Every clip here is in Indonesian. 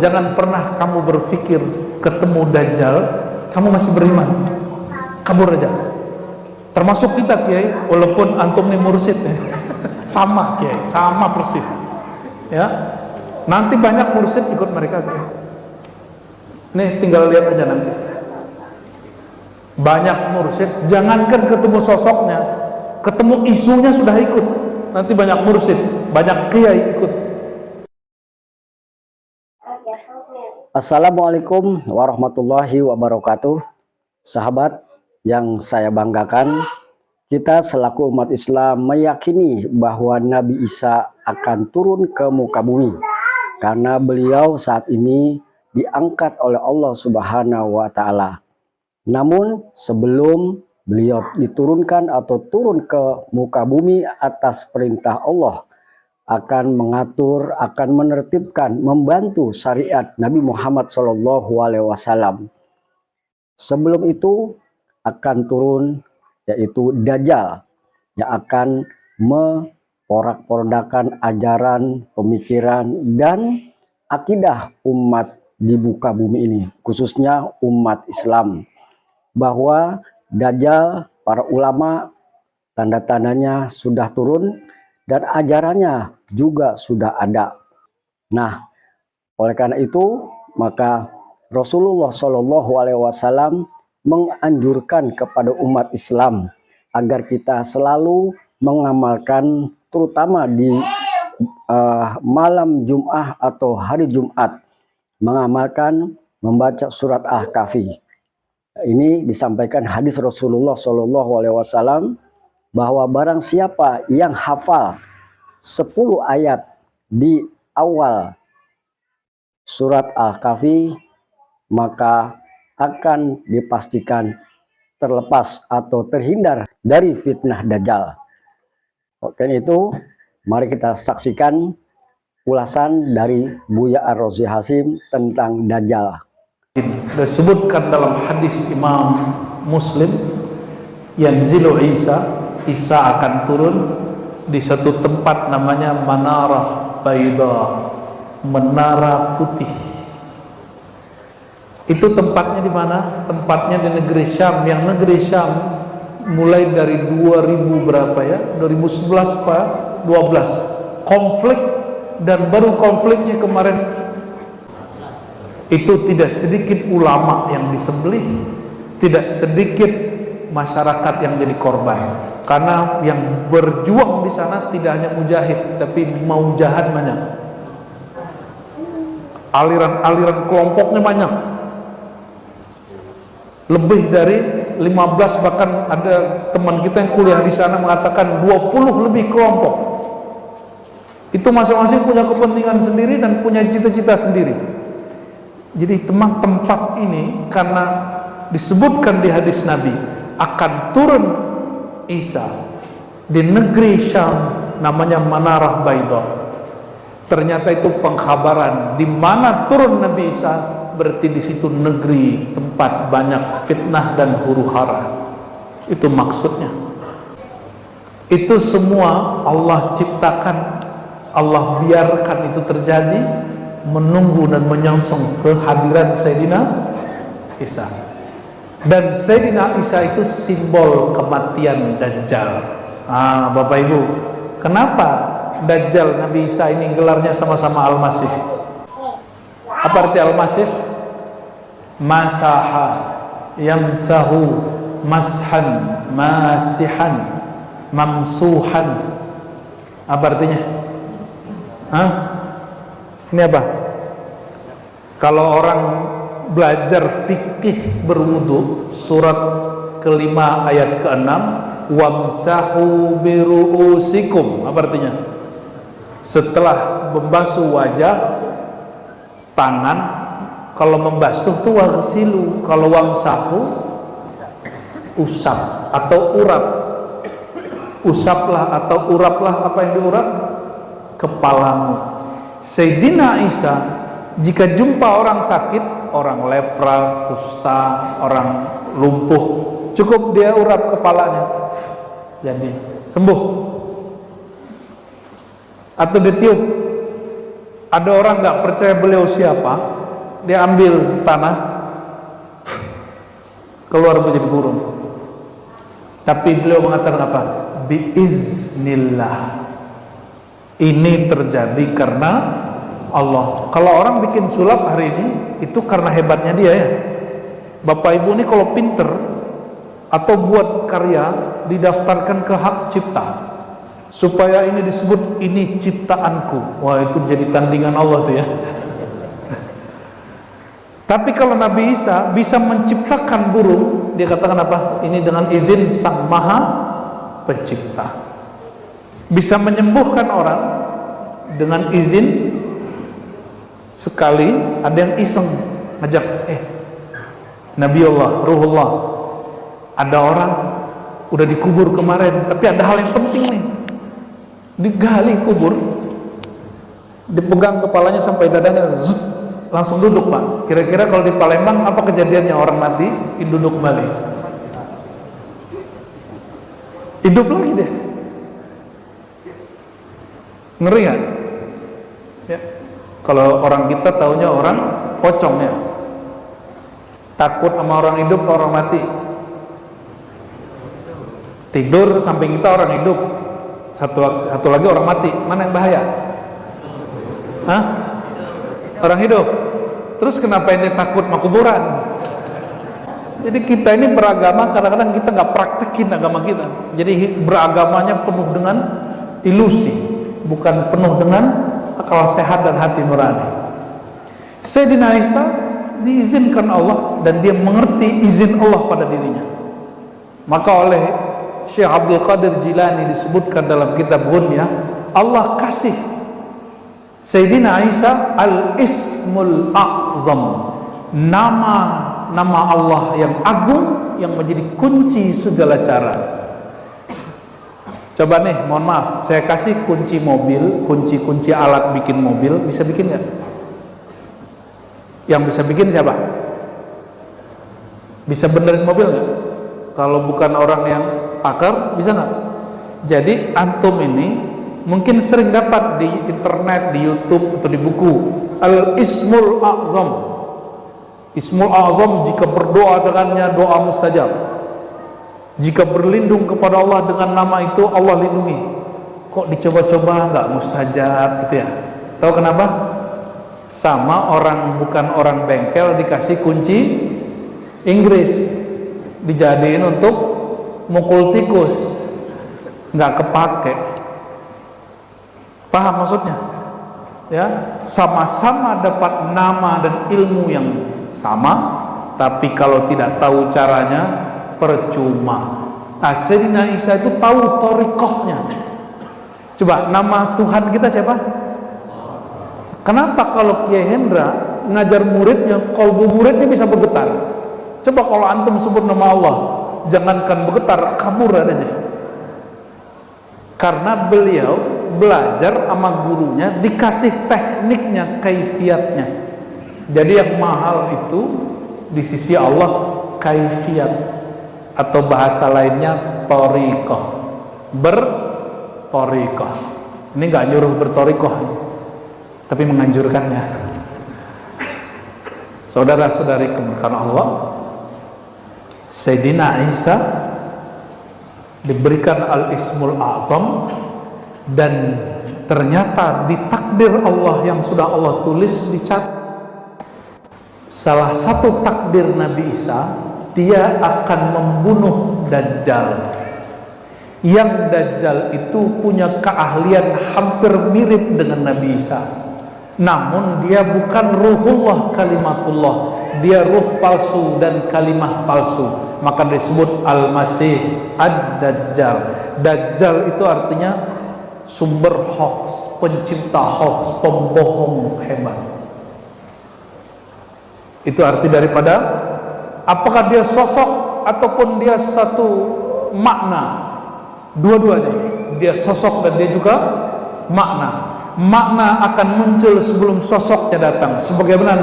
jangan pernah kamu berpikir ketemu Dajjal kamu masih beriman, kabur aja. Termasuk kita Kiai, walaupun antum nih mursyid sama Kiai, sama persis ya. Nanti banyak mursyid ikut mereka Kiai. Nih tinggal lihat aja nanti, banyak mursyid, jangankan ketemu sosoknya, ketemu isunya sudah ikut. Nanti banyak mursyid, banyak Kiai ikut. Assalamualaikum warahmatullahi wabarakatuh. Sahabat yang saya banggakan, kita selaku umat Islam meyakini bahwa Nabi Isa akan turun ke muka bumi karena beliau saat ini diangkat oleh Allah Subhanahu wa Ta'ala. Namun sebelum beliau diturunkan atau turun ke muka bumi atas perintah Allah, akan mengatur, akan menertibkan, membantu syariat Nabi Muhammad SAW. Sebelum itu akan turun yaitu Dajjal yang akan memporak-porandakan ajaran, pemikiran, dan akidah umat di muka bumi ini, khususnya umat Islam. Bahwa Dajjal, para ulama, tanda-tandanya sudah turun dan ajarannya juga sudah ada. Nah, oleh karena itu maka Rasulullah SAW menganjurkan kepada umat Islam agar kita selalu mengamalkan, terutama di malam Jumat atau hari Jumat, mengamalkan membaca surat Al-Kahfi. Ini disampaikan hadis Rasulullah SAW bahwa barang siapa yang hafal 10 ayat di awal surat Al-Kahfi, maka akan dipastikan terlepas atau terhindar dari fitnah Dajjal. Oke, itu mari kita saksikan ulasan dari Buya Ar-Razi Hasim tentang Dajjal. Disebutkan dalam hadis Imam Muslim, yanzilu Isa akan turun di satu tempat namanya Manarah Baida, menara putih. Itu tempatnya di mana? Tempatnya di negeri Syam. Yang negeri Syam mulai dari 2000 berapa ya? 2011 Pak, 12 konflik, dan baru konfliknya kemarin itu tidak sedikit ulama yang disembelih, tidak sedikit masyarakat yang jadi korban. Karena yang berjuang di sana tidak hanya mujahid, tapi mau jahat banyak. Aliran-aliran kelompoknya banyak. Lebih dari 15, bahkan ada teman kita yang kuliah di sana mengatakan 20 lebih kelompok. Itu masing-masing punya kepentingan sendiri dan punya cita-cita sendiri. Jadi tempat ini karena disebutkan di hadis Nabi akan turun Isa di negeri Syam namanya Manarah Baida. Ternyata itu pengkhabaran di mana turun Nabi Isa, berarti di situ negeri tempat banyak fitnah dan huru-hara. Itu maksudnya. Itu semua Allah ciptakan, Allah biarkan itu terjadi, menunggu dan menyongsong kehadiran Sayyidina Isa. Dan Sayyidina Isa itu simbol kematian Dajjal. Bapak Ibu, kenapa Dajjal Nabi Isa ini gelarnya sama-sama Al-Masih? Apa arti Al-Masih? Masaha, yamsahu, mashan, masihan, mamsuhan. Apa artinya? Ini apa? Kalau orang belajar fikih berwudu, surat kelima ayat ke-6, wamsahu biru'usikum. Apa artinya? Setelah membasuh wajah, tangan, kalau membasuh itu wagsilu, kalau wamsahu usap atau urap. Usaplah atau uraplah. Apa yang diurap? Kepalamu. Sayyidina Isa jika jumpa orang sakit, orang lepra, kusta, orang lumpuh, cukup dia urap kepalanya, jadi sembuh. Atau ditiup, Ada orang nggak percaya beliau siapa, dia ambil tanah, keluar menjadi burung. Tapi beliau mengatakan apa? Biiznillah. Ini terjadi karena Allah. Kalau orang bikin sulap hari ini, itu karena hebatnya dia ya. Bapak Ibu ini kalau pinter atau buat karya, didaftarkan ke hak cipta, supaya ini disebut ini ciptaanku. Wah, itu jadi tandingan Allah tuh ya. Tapi kalau Nabi Isa bisa menciptakan burung, dia katakan apa? Ini dengan izin Sang Maha Pencipta. Bisa menyembuhkan orang dengan izin. Sekali ada yang iseng ngajak, Nabiullah, Ruhullah, ada orang udah dikubur kemarin, tapi ada hal yang penting nih, digali kubur, dipegang kepalanya sampai dadanya, langsung duduk Pak. Kira-kira kalau di Palembang apa kejadiannya? Orang mati duduk kembali, hidup lagi deh. Ngeri kan? Ya. Kalau orang kita taunya orang pocong ya, takut sama orang hidup, orang mati. Tidur samping kita orang hidup, satu lagi orang mati. Mana yang bahaya? Hah? Orang hidup. Terus kenapa ini takut sama kuburan? Jadi kita ini beragama, kadang-kadang kita nggak praktekin agama kita. Jadi beragamanya penuh dengan ilusi, bukan penuh dengan akal sehat dan hati nurani. Sayyidina Isa diizinkan Allah dan dia mengerti izin Allah pada dirinya. Maka oleh Syekh Abdul Qadir Jilani disebutkan dalam kitab Ghunyah, Allah kasih Sayyidina Isa Al-Ismul A'zam, nama Allah yang agung yang menjadi kunci segala cara. Coba nih, mohon maaf, saya kasih kunci mobil, kunci alat bikin mobil, bisa bikin nggak? Yang bisa bikin siapa? Bisa benerin mobil nggak? Kalau bukan orang yang pakar, bisa nggak? Jadi antum ini mungkin sering dapat di internet, di YouTube atau di buku Al-Ismul A'zam. Ismul A'zam, jika berdoa dengannya doa mustajab. Jika berlindung kepada Allah dengan nama itu, Allah lindungi. Kok dicoba-coba nggak mustajab gitu ya? Tahu kenapa? Sama orang bukan orang bengkel dikasih kunci Inggris, dijadiin untuk mukul tikus, nggak kepake. Paham maksudnya? Ya, sama-sama dapat nama dan ilmu yang sama, tapi kalau tidak tahu caranya percuma. Sayyidina Isa itu tahu thariqahnya. Coba, nama Tuhan kita siapa? Kenapa kalau Kiai Hendra ngajar muridnya, kalbu muridnya bisa bergetar? Coba kalau antum sebut nama Allah, jangankan bergetar, kabur adanya. Karena beliau belajar sama gurunya, dikasih tekniknya, kaifiatnya. Jadi yang mahal itu di sisi Allah kaifiat, atau bahasa lainnya thariqah, berthariqah. Ini nggak nyuruh berthariqah, tapi menganjurkannya. Saudara-saudari kemuliaan Allah, Sayyidina Isa diberikan Al-Ismul A'zam, dan ternyata di takdir Allah yang sudah Allah tulis, dicatat salah satu takdir Nabi Isa, dia akan membunuh Dajjal. Yang Dajjal itu punya keahlian hampir mirip dengan Nabi Isa, namun dia bukan ruhullah, kalimatullah, dia ruh palsu dan kalimah palsu. Maka disebut Al-Masih Ad-Dajjal. Dajjal itu artinya sumber hoax, pencipta hoax, pembohong hebat. Itu arti daripada, apakah dia sosok ataupun dia satu makna? Dua-duanya, dia sosok dan dia juga makna. Makna akan muncul sebelum sosoknya datang, sebagaimana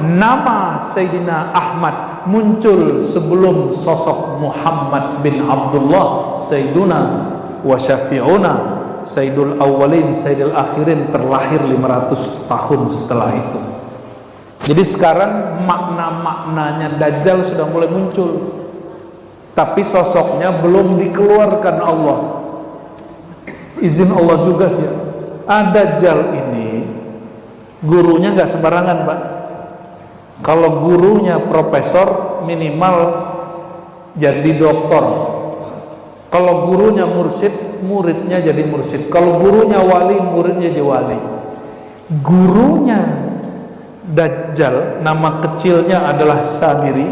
nama Sayyidina Ahmad muncul sebelum sosok Muhammad bin Abdullah Sayyiduna wa Syafi'una Sayyidul Awwalin, Sayyidul Akhirin terlahir 500 tahun setelah itu. Jadi sekarang makna-maknanya Dajjal sudah mulai muncul, tapi sosoknya belum dikeluarkan Allah. Izin Allah juga sih. Dajjal ini gurunya nggak sembarangan, Pak. Kalau gurunya profesor, minimal jadi doktor. Kalau gurunya mursyid, muridnya jadi mursyid. Kalau gurunya wali, muridnya jadi wali. Gurunya Dajjal, nama kecilnya adalah Samiri,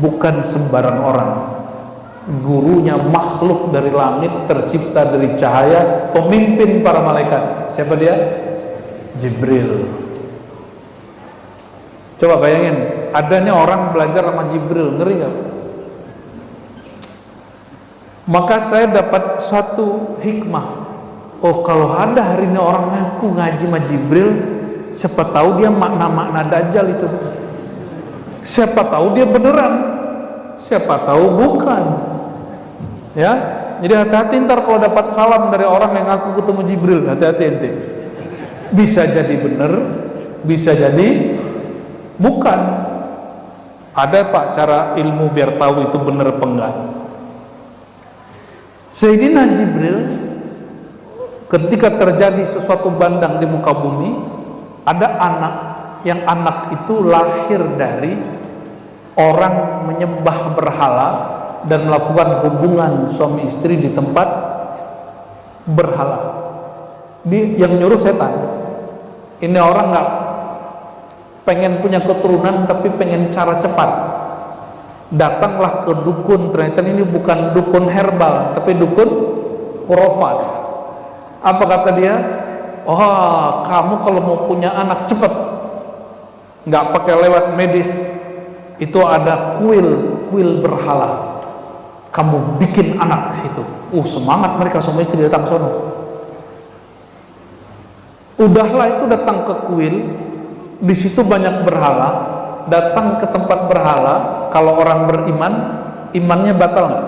bukan sembarang orang. Gurunya makhluk dari langit, tercipta dari cahaya, pemimpin para malaikat. Siapa dia? Jibril. Coba bayangin, adanya orang belajar sama Jibril, ngeri gak? Maka saya dapat suatu hikmah. Oh, kalau ada hari ini orang ngaku ngaji sama Jibril, siapa tahu dia makna-makna Dajjal itu. Siapa tahu dia beneran, siapa tahu bukan. Ya, jadi hati-hati ntar kalau dapat salam dari orang yang ngaku ketemu Jibril, hati-hati ente. Bisa jadi bener, bisa jadi bukan. Ada Pak cara ilmu biar tahu itu bener apa enggak. Sayyidina Jibril ketika terjadi sesuatu bandang di muka bumi, ada anak, yang anak itu lahir dari orang menyembah berhala dan melakukan hubungan suami istri di tempat berhala. Yang nyuruh setan. Ini orang nggak pengen punya keturunan tapi pengen cara cepat. Datanglah ke dukun, ternyata ini bukan dukun herbal tapi dukun khurafat. Apa kata dia? Oh, kamu kalau mau punya anak cepat, nggak pakai lewat medis, itu ada kuil berhala. Kamu bikin anak ke situ. Semangat mereka suami istri datang ke sono. Udahlah itu datang ke kuil, di situ banyak berhala. Datang ke tempat berhala, kalau orang beriman, imannya batal nggak?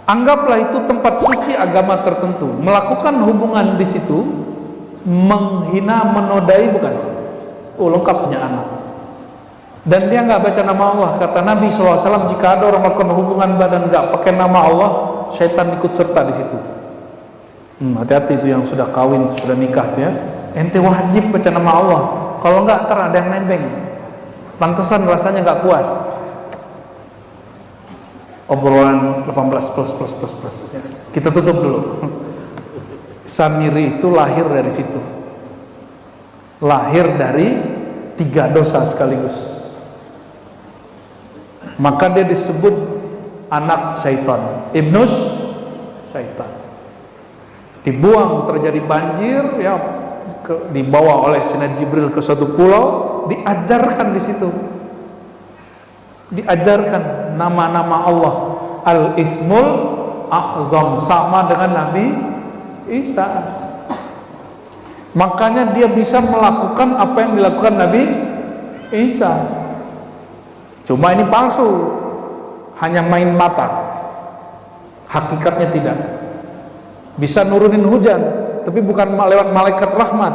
Anggaplah itu tempat suci agama tertentu. Melakukan hubungan di situ, menghina, menodai bukan? Lengkap punya anak. Dan dia nggak baca nama Allah. Kata Nabi SAW, jika ada orang melakukan hubungan badan nggak pakai nama Allah, syaitan ikut serta di situ. Hati-hati itu yang sudah kawin, sudah nikah ya. Ente wajib baca nama Allah. Kalau nggak, ntar ada yang nembeng. Pantesan rasanya nggak puas. Obrolan 18 plus. Kita tutup dulu. Samiri itu lahir dari situ. Lahir dari 3 dosa sekaligus. Maka dia disebut anak syaitan, ibnus syaitan. Dibuang, terjadi banjir, ya, dibawa oleh Sayyidina Jibril ke suatu pulau, diajarkan di situ. Diajarkan nama-nama Allah, Al-Ismul A'zam, sama dengan Nabi Isa. Makanya dia bisa melakukan apa yang dilakukan Nabi Isa. Cuma ini palsu, hanya main mata, hakikatnya tidak. Bisa nurunin hujan, tapi bukan lewat malaikat rahmat,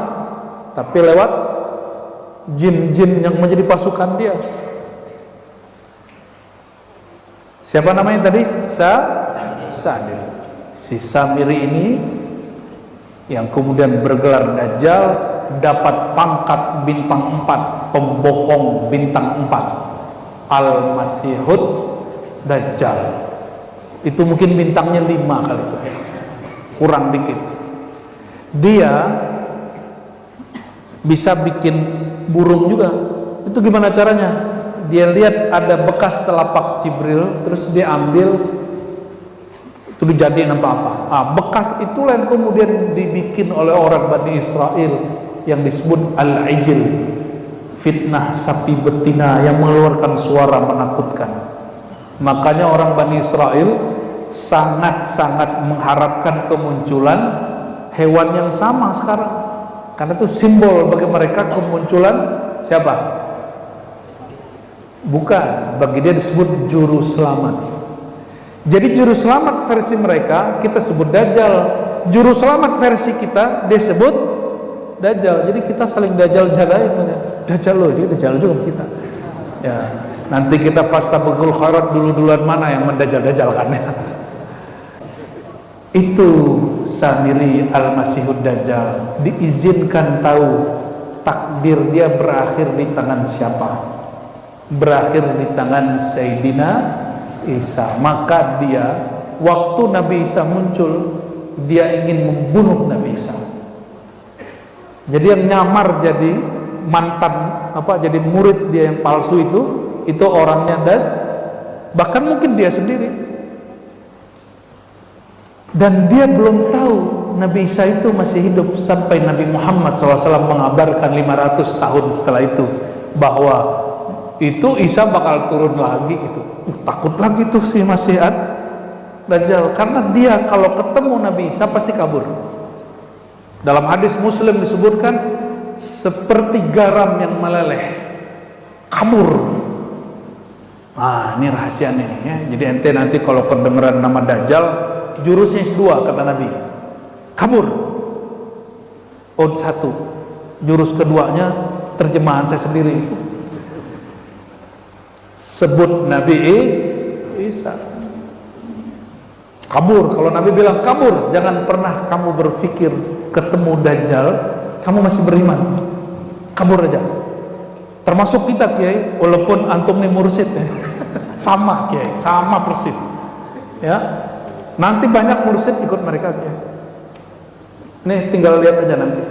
tapi lewat jin-jin yang menjadi pasukan dia. Siapa namanya tadi? Samiri. Si Samiri ini yang kemudian bergelar Dajjal, dapat pangkat bintang 4, pembohong bintang 4, Al-Masihud Dajjal. Itu mungkin bintangnya 5 kali itu, kurang dikit. Dia bisa bikin burung juga. Itu gimana caranya? Dia lihat ada bekas telapak Jibril, terus dia ambil, itu dijadiin apa-apa. Bekas itulah yang kemudian dibikin oleh orang Bani Israel yang disebut Al-Ijil, fitnah sapi betina yang mengeluarkan suara menakutkan. Makanya orang Bani Israel sangat-sangat mengharapkan kemunculan hewan yang sama sekarang, karena itu simbol bagi mereka kemunculan siapa? Bukan, bagi dia disebut juru selamat. Jadi juru selamat versi mereka kita sebut Dajjal, juru selamat versi kita dia sebut Dajjal. Jadi kita saling Dajjal jagain, Dajjal loh, dia Dajjal juga kita. Ya, nanti kita fastabaqul khairat duluan mana yang mendajal-dajalkan ya. Itu Samiri al-Masihud Dajjal, diizinkan tahu takdir dia berakhir di tangan siapa? Berakhir di tangan Sayyidina Isa. Maka dia waktu Nabi Isa muncul, dia ingin membunuh Nabi Isa. Jadi yang nyamar jadi mantan jadi murid dia yang palsu itu orangnya, dan bahkan mungkin dia sendiri. Dan dia belum tahu Nabi Isa itu masih hidup sampai Nabi Muhammad SAW mengabarkan 500 tahun setelah itu bahwa itu Isa bakal turun lagi itu. Takut lagi tuh si Masih Dajjal, karena dia kalau ketemu Nabi Isa pasti kabur. Dalam hadis Muslim disebutkan seperti garam yang meleleh, kabur. Nah, ini rahasia nih ya. Jadi ente nanti kalau kedengeran nama Dajjal, jurusnya dua kata Nabi, kabur. Satu, jurus keduanya terjemahan saya sendiri, sebut Nabi Isa, kabur. Kalau Nabi bilang kabur, jangan pernah kamu berpikir ketemu Dajjal kamu masih beriman, kabur aja. Termasuk kita Kiai, walaupun antum nih mursyid ya. Sama Kiai, sama persis ya. Nanti banyak mursyid ikut mereka Kiai. Nih tinggal lihat aja nanti.